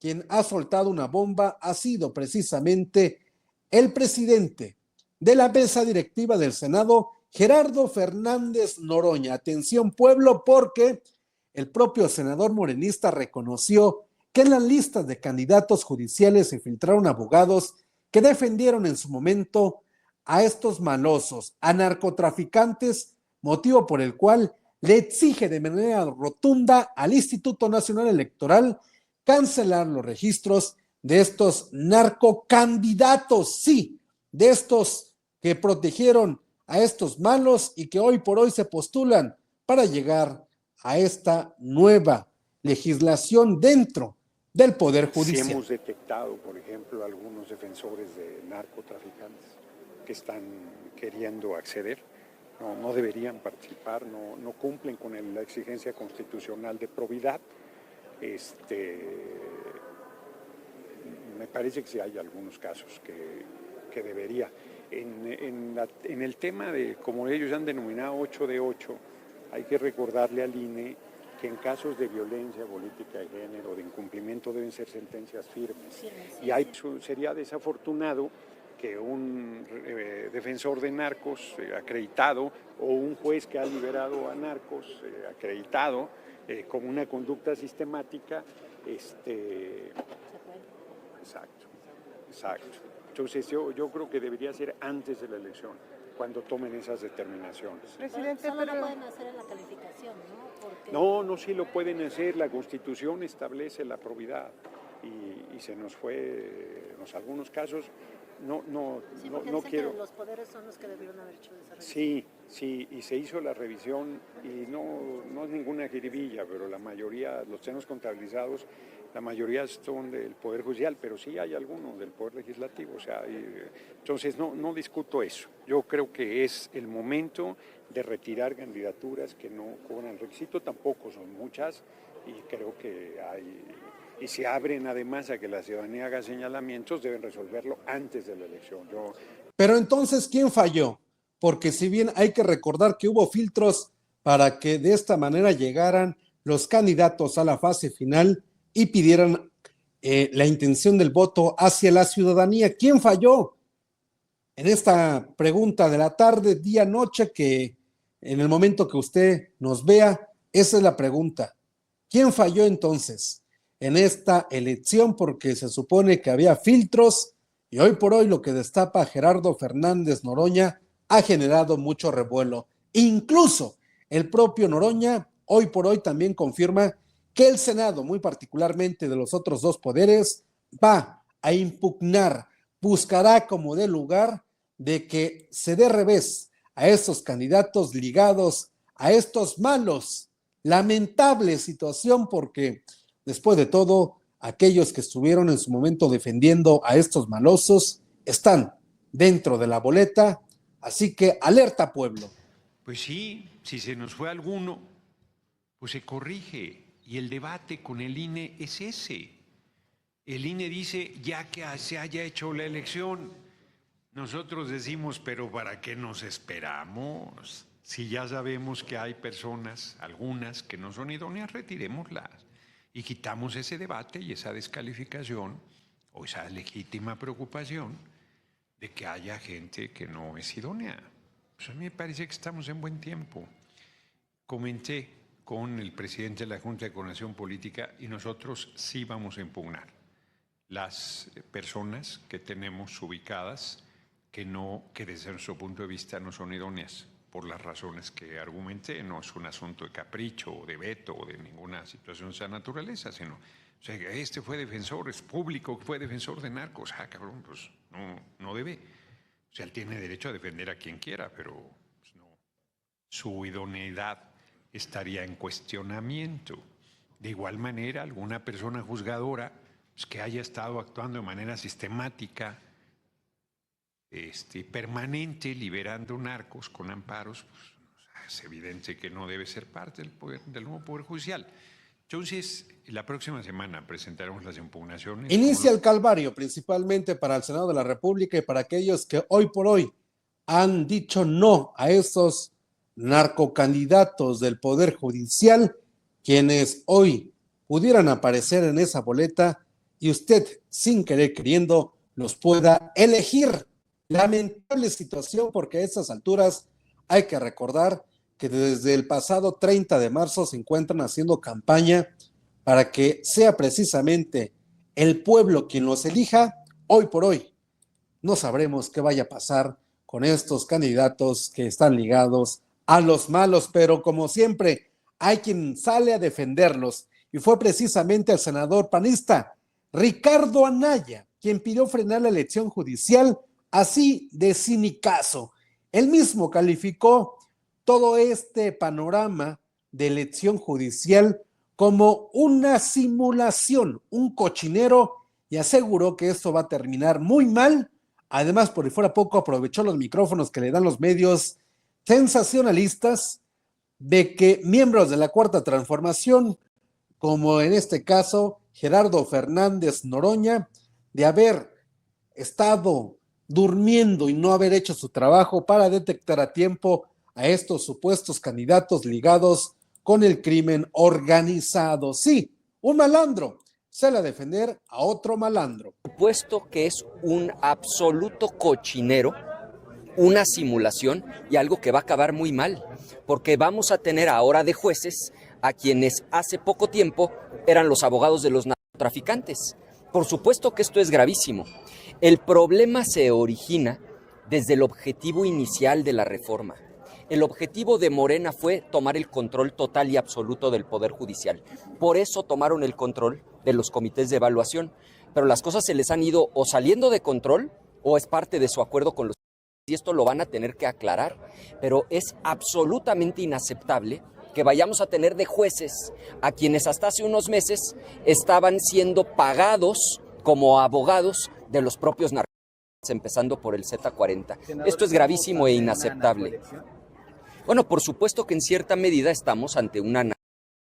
quien ha soltado una bomba ha sido precisamente el presidente de la mesa directiva del Senado, Gerardo Fernández Noroña. Atención, pueblo, porque el propio senador morenista reconoció que en las listas de candidatos judiciales se filtraron abogados que defendieron en su momento a estos malosos, a narcotraficantes, motivo por el cual le exige de manera rotunda al Instituto Nacional Electoral cancelar los registros de estos narcocandidatos, sí, de estos que protegieron a estos malos y que hoy por hoy se postulan para llegar a esta nueva legislación dentro del Poder Judicial. Sí hemos detectado, por ejemplo, algunos defensores de narcotraficantes que están queriendo acceder, no deberían participar, no cumplen con la exigencia constitucional de probidad. Me parece que sí hay algunos casos que debería. En el tema de, como ellos han denominado 8 de 8, hay que recordarle al INE que en casos de violencia política de género, de incumplimiento, deben ser sentencias firmes. Sería desafortunado que un defensor de narcos acreditado o un juez que ha liberado a narcos acreditado con una conducta sistemática, Exacto. Entonces yo creo que debería ser antes de la elección, cuando tomen esas determinaciones. Presidente, solo lo pueden hacer en la calificación, ¿no? Porque... No, sí lo pueden hacer. La Constitución establece la probidad y se nos fue, en algunos casos, no quiero. Que los poderes son los que debieron haber hecho esa revisión. Sí, y se hizo la revisión y no es ninguna jiribilla, pero la mayoría, los temas contabilizados, la mayoría son del Poder Judicial, pero sí hay algunos del Poder Legislativo. O sea, entonces no discuto eso. Yo creo que es el momento de retirar candidaturas que no cobran requisito, tampoco son muchas, y creo que hay, y se abren además a que la ciudadanía haga señalamientos, deben resolverlo antes de la elección. Pero entonces, ¿quién falló? Porque si bien hay que recordar que hubo filtros para que de esta manera llegaran los candidatos a la fase final y pidieran la intención del voto hacia la ciudadanía, ¿quién falló? En esta pregunta de la tarde, día, noche, que en el momento que usted nos vea, esa es la pregunta. ¿Quién falló entonces en esta elección? Porque se supone que había filtros y hoy por hoy lo que destapa Gerardo Fernández Noroña ha generado mucho revuelo. Incluso el propio Noroña hoy por hoy también confirma que el Senado, muy particularmente de los otros dos poderes, va a impugnar, buscará como de lugar de que se dé revés a estos candidatos ligados a estos malos. Lamentable situación porque, después de todo, aquellos que estuvieron en su momento defendiendo a estos malosos están dentro de la boleta, así que alerta, pueblo. Pues sí, si se nos fue alguno, pues se corrige, y el debate con el INE es ese. El INE dice, ya que se haya hecho la elección, nosotros decimos, pero ¿para qué nos esperamos? Si ya sabemos que hay personas, algunas, que no son idóneas, retirémoslas y quitamos ese debate y esa descalificación o esa legítima preocupación de que haya gente que no es idónea. Pues a mí me parece que estamos en buen tiempo. Comenté con el presidente de la Junta de Coordinación Política y nosotros sí vamos a impugnar las personas que tenemos ubicadas que desde nuestro punto de vista no son idóneas por las razones que argumenté. No es un asunto de capricho o de veto o de ninguna situación de esa naturaleza, sino, o sea, este fue defensor, es público que fue defensor de narcos. Cabrón, pues no debe. O sea, él tiene derecho a defender a quien quiera, pero pues, no, su idoneidad estaría en cuestionamiento. De igual manera, alguna persona juzgadora pues, que haya estado actuando de manera sistemática, permanente, liberando narcos con amparos, pues, es evidente que no debe ser parte del nuevo Poder Judicial. Entonces, la próxima semana presentaremos las impugnaciones. Inicia el calvario, principalmente para el Senado de la República y para aquellos que hoy por hoy han dicho no a esos narcocandidatos del Poder Judicial, quienes hoy pudieran aparecer en esa boleta y usted, sin querer queriendo, los pueda elegir. Lamentable situación, porque a estas alturas hay que recordar que desde el pasado 30 de marzo se encuentran haciendo campaña para que sea precisamente el pueblo quien los elija. Hoy por hoy no sabremos qué vaya a pasar con estos candidatos que están ligados a los malos, pero como siempre hay quien sale a defenderlos, y fue precisamente el senador panista Ricardo Anaya quien pidió frenar la elección judicial así de cinicazo. Él mismo calificó todo este panorama de elección judicial como una simulación, un cochinero, y aseguró que esto va a terminar muy mal. Además, por si fuera poco, aprovechó los micrófonos que le dan los medios sensacionalistas de que miembros de la Cuarta Transformación, como en este caso Gerardo Fernández Noroña, de haber estado durmiendo y no haber hecho su trabajo para detectar a tiempo a estos supuestos candidatos ligados con el crimen organizado. Sí, un malandro sale a defender a otro malandro. Puesto que es un absoluto cochinero, una simulación y algo que va a acabar muy mal, porque vamos a tener ahora de jueces a quienes hace poco tiempo eran los abogados de los narcotraficantes. Por supuesto que esto es gravísimo. El problema se origina desde el objetivo inicial de la reforma. El objetivo de Morena fue tomar el control total y absoluto del Poder Judicial. Por eso tomaron el control de los comités de evaluación. Pero las cosas se les han ido o saliendo de control o es parte de su acuerdo con los... Y esto lo van a tener que aclarar. Pero es absolutamente inaceptable que vayamos a tener de jueces a quienes hasta hace unos meses estaban siendo pagados como abogados de los propios narcotraficantes, empezando por el Z40. Esto es gravísimo e inaceptable. Bueno, por supuesto que en cierta medida estamos ante una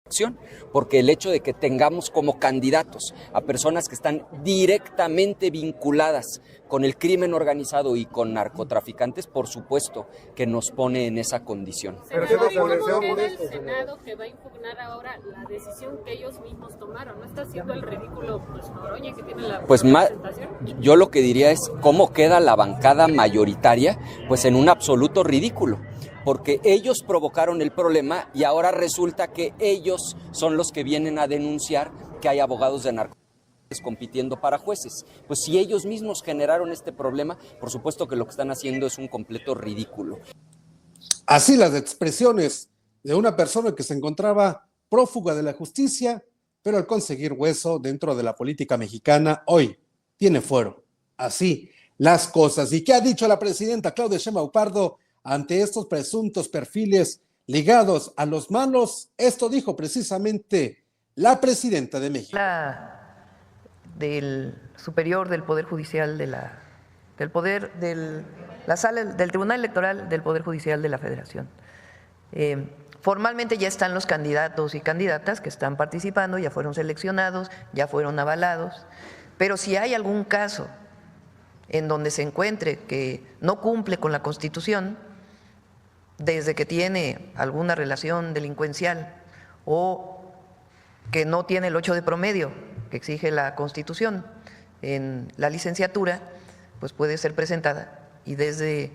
acción, porque el hecho de que tengamos como candidatos a personas que están directamente vinculadas con el crimen organizado y con narcotraficantes, por supuesto que nos pone en esa condición. Senador, ¿cómo queda el Senado que va a impugnar ahora la decisión que ellos mismos tomaron? ¿No está haciendo el ridículo Noroña, que tiene la representación? Yo lo que diría es cómo queda la bancada mayoritaria, pues en un absoluto ridículo, porque ellos provocaron el problema y ahora resulta que ellos son los que vienen a denunciar que hay abogados de narcotraficantes compitiendo para jueces. Pues si ellos mismos generaron este problema, por supuesto que lo que están haciendo es un completo ridículo. Así las expresiones de una persona que se encontraba prófuga de la justicia, pero al conseguir hueso dentro de la política mexicana, hoy tiene fuero. Así las cosas. ¿Y qué ha dicho la presidenta Claudia Sheinbaum Pardo ante estos presuntos perfiles ligados a los malos? Esto dijo precisamente la presidenta de México. Del superior del Poder Judicial de la sala del Tribunal Electoral del Poder Judicial de la Federación. Formalmente ya están los candidatos y candidatas que están participando, ya fueron seleccionados, ya fueron avalados, pero si hay algún caso en donde se encuentre que no cumple con la Constitución, desde que tiene alguna relación delincuencial o que no tiene el 8 de promedio que exige la Constitución en la licenciatura, pues puede ser presentada. Y desde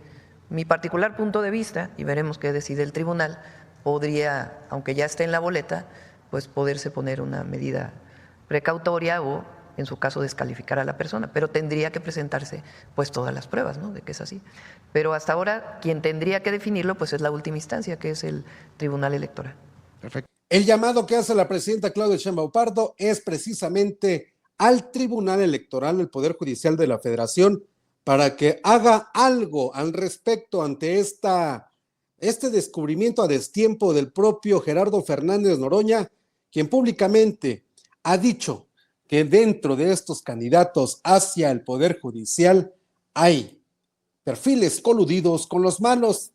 mi particular punto de vista, y veremos qué decide el tribunal, podría, aunque ya esté en la boleta, pues poderse poner una medida precautoria o, en su caso, descalificar a la persona, pero tendría que presentarse pues todas las pruebas, ¿no?, de que es así. Pero hasta ahora quien tendría que definirlo pues es la última instancia, que es el Tribunal Electoral. Perfecto. El llamado que hace la presidenta Claudia Sheinbaum Pardo es precisamente al Tribunal Electoral del Poder Judicial de la Federación para que haga algo al respecto ante este descubrimiento a destiempo del propio Gerardo Fernández Noroña, quien públicamente ha dicho que dentro de estos candidatos hacia el Poder Judicial hay perfiles coludidos con los malos.